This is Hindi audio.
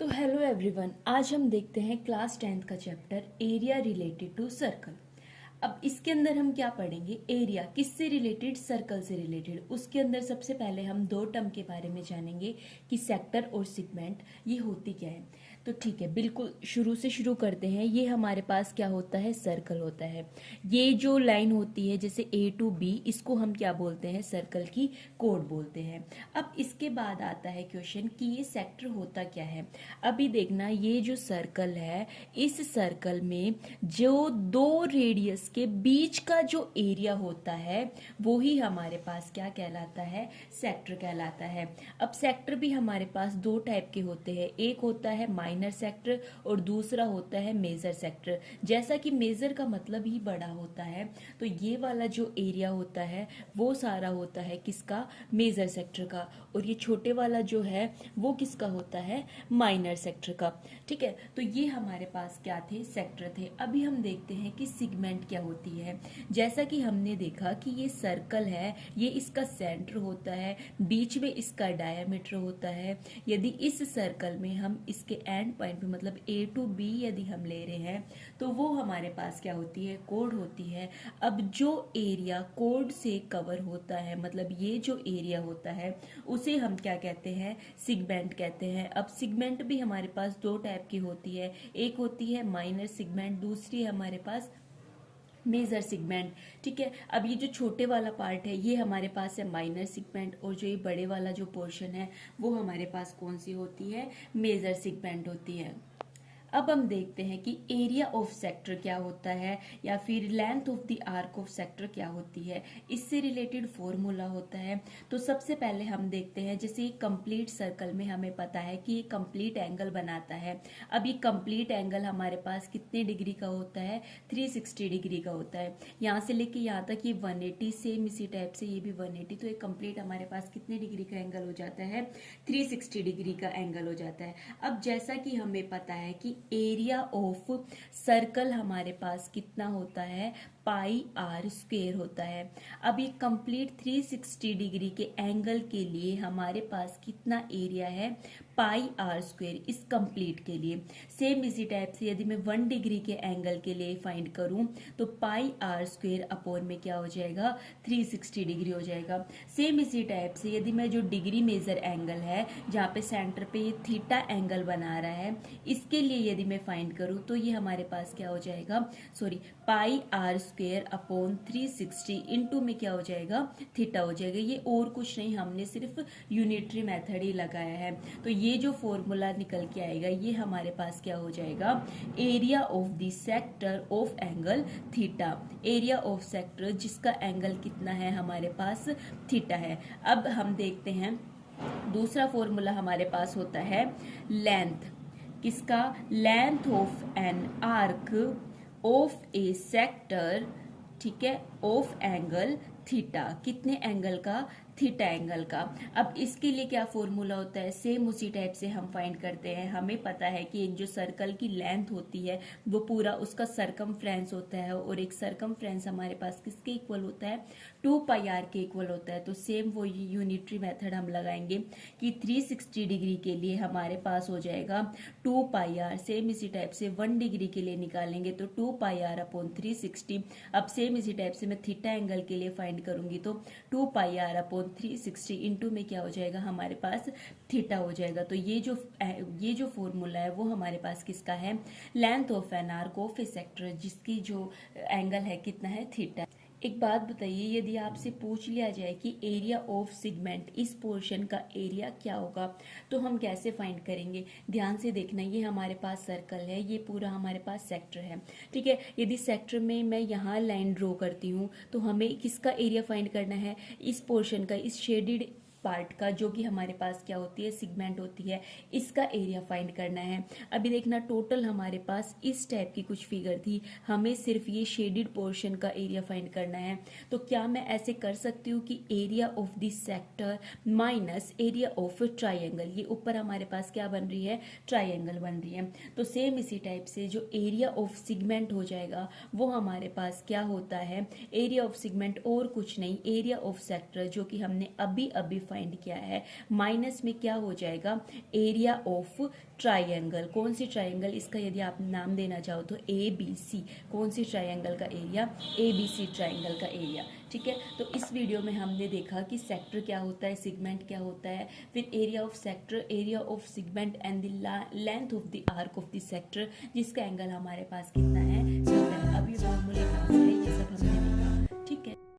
तो हेलो एवरीवन, आज हम देखते हैं क्लास 10th का chapter area related to circle. अब इसके अंदर हम क्या पढ़ेंगे? एरिया किससे रिलेटेड? सर्कल से रिलेटेड। उसके अंदर सबसे पहले हम दो टर्म के बारे में जानेंगे कि सेक्टर और सेगमेंट ये होती क्या है। तो ठीक है, बिल्कुल शुरू से शुरू करते हैं। ये हमारे पास क्या होता है? सर्कल होता है। ये जो लाइन होती है जैसे A to B, इसको हम क्या बोलते हैं? सर्कल की कोड बोलते हैं। अब इसके बाद आता है क्वेश्चन कि ये सेक्टर होता क्या है। अभी देखना, ये जो सर्कल है, इस सर्कल में जो दो रेडियस के बीच का जो एरिया होता है वो ही हमारे पास क्या कहलाता है? सेक्टर कहलाता है। अब सेक्टर भी हमारे पास दो टाइप के होते हैं, एक होता है माइनर सेक्टर और दूसरा होता है मेजर सेक्टर। जैसा कि मेजर का मतलब ही बड़ा होता है, तो ये वाला जो एरिया होता है वो सारा होता है किसका? मेजर सेक्टर का। और ये छोटे वाला जो है वो किसका होता है? माइनर सेक्टर का। ठीक है, तो ये हमारे पास क्या थे? सेक्टर थे। अभी हम देखते हैं कि सेगमेंट क्या होती है। जैसा कि हमने देखा कि ये सर्कल है, ये इसका सेंटर होता है, बीच में इसका डायमीटर होता है। यदि इस सर्कल में हम इसके एंड पॉइंट पे मतलब A to B यदि हम ले रहे हैं तो वो हमारे पास क्या होती है? कोड होती है। अब जो एरिया कोड से कवर होता है, मतलब ये जो एरिया होता है उसे हम क्या कहते हैं? सेगमेंट कहते हैं। अब सेगमेंट भी हमारे पास दो टाइप की होती है, एक होती है माइनर सेगमेंट, दूसरी है हमारे पास मेजर सेगमेंट। ठीक है, अब ये जो छोटे वाला पार्ट है ये हमारे पास है माइनर सेगमेंट, और जो ये बड़े वाला जो पोर्शन है वो हमारे पास कौन सी होती है? मेजर सेगमेंट होती है। अब हम देखते हैं कि एरिया ऑफ सेक्टर क्या होता है, या फिर length of the arc of sector क्या होती है। इससे रिलेटेड फॉर्मूला होता है। तो सबसे पहले हम देखते हैं, जैसे कंप्लीट सर्कल में हमें पता है कि ये कंप्लीट एंगल बनाता है। अब ये कंप्लीट एंगल हमारे पास कितने डिग्री का होता है? 360 डिग्री का होता है। यहाँ से लेके यहाँ तक ये 180, सेम इसी टाइप से ये भी 180, तो ये कंप्लीट हमारे पास कितने डिग्री का एंगल हो जाता है? 360 डिग्री का एंगल हो जाता है। अब जैसा कि हमें पता है कि एरिया ऑफ सर्कल हमारे पास कितना होता है? पाई आर स्क्वेयर होता है। अब ये कंप्लीट 360 डिग्री के एंगल के लिए हमारे पास कितना एरिया है? पाई आर स्क्वेयर इस कंप्लीट के लिए। सेम इसी टाइप से यदि मैं 1 डिग्री के एंगल के लिए फाइंड करूं तो पाई आर स्क्वेयर अपॉन में क्या हो जाएगा? 360 डिग्री हो जाएगा। सेम इसी टाइप से यदि मैं जो डिग्री मेजर एंगल है, जहाँ पे सेंटर पे ये थीटा एंगल बना रहा है, इसके लिए यदि मैं फाइंड करूं तो ये हमारे पास क्या हो जाएगा? पाई आर स्क्वेयर अपॉन 360 इंटू में क्या हो जाएगा? थीटा हो जाएगा। ये और कुछ नहीं, हमने सिर्फ यूनिटरी मेथड ही लगाया है। तो ये जो फॉर्मूला निकल के आएगा ये हमारे पास क्या हो जाएगा? Area of the sector of angle theta. Area of sector जिसका एंगल कितना है हमारे पास? थीटा है। अब हम देखते हैं दूसरा फॉर्मूला हमारे पास होता है लेंथ। किसका? Length of an arc of A sector, ठीक है, ऑफ एंगल थीटा। कितने एंगल का? थीटा एंगल का। अब इसके लिए क्या फॉर्मूला होता है? सेम उसी टाइप से हम फाइंड करते हैं। हमें पता है कि एक जो सर्कल की लेंथ होती है वो पूरा उसका सरकमफ्रेंस होता है, और एक सरकमफ्रेंस हमारे पास किसके इक्वल होता है? 2 पाई आर के इक्वल होता है। तो सेम वो यूनिटरी मेथड हम लगाएंगे कि 360 डिग्री के लिए हमारे पास हो जाएगा 2 पाई आर। सेम इसी टाइप से 1 डिग्री के लिए निकालेंगे तो 2 पाई आर अपॉन 360। अब सेम इसी टाइप से मैं थीटा एंगल के लिए फाइंड करूंगी तो 2 पाई आर अपॉन 360 इंटू में क्या हो जाएगा? हमारे पास थीटा हो जाएगा। तो ये जो फॉर्मूला है वो हमारे पास किसका है? Length of an arc of A sector, जिसकी जो एंगल है कितना है? थीटा। एक बात बताइए, यदि आपसे पूछ लिया जाए कि एरिया ऑफ सेगमेंट, इस पोर्शन का एरिया क्या होगा, तो हम कैसे फाइंड करेंगे? ध्यान से देखना, ये हमारे पास सर्कल है, ये पूरा हमारे पास सेक्टर है। ठीक है, यदि सेक्टर में मैं यहाँ लाइन ड्रॉ करती हूँ तो हमें किसका एरिया फाइंड करना है? इस पोर्शन का, इस शेडेड पार्ट का, जो कि हमारे पास क्या होती है? सेगमेंट होती है, इसका एरिया फाइंड करना है। अभी देखना, टोटल हमारे पास इस टाइप की कुछ फिगर थी, हमें सिर्फ ये शेडेड पोर्शन का एरिया फाइंड करना है। तो क्या मैं ऐसे कर सकती हूँ कि area of this sector minus area of triangle, ये ऊपर हमारे पास क्या बन रही है? ट्राइंगल बन रही है। तो सेम इसी टाइप से जो एरिया ऑफ सेगमेंट हो जाएगा वो हमारे पास क्या होता है? एरिया ऑफ सेगमेंट और कुछ नहीं, एरिया ऑफ सेक्टर, जो कि हमने अभी अभी फाइंड किया है, माइनस में क्या हो जाएगा, एरिया ऑफ ट्राइंगल। कौन सी ट्राइंगल, इसका यदि आप नाम देना चाहो तो ABC। कौन सी ट्राइंगल का एरिया, ABC ट्राइंगल का एरिया। ठीक है, तो इस वीडियो में हमने देखा कि सेक्टर क्या होता है, सेगमेंट क्या होता है, फिर area of sector, area of segment and the length of the arc of the sector, जिसका एंगल हमारे पास कितना है, 70। अभी फॉर्मूले कहाँ से है, ये सब हमने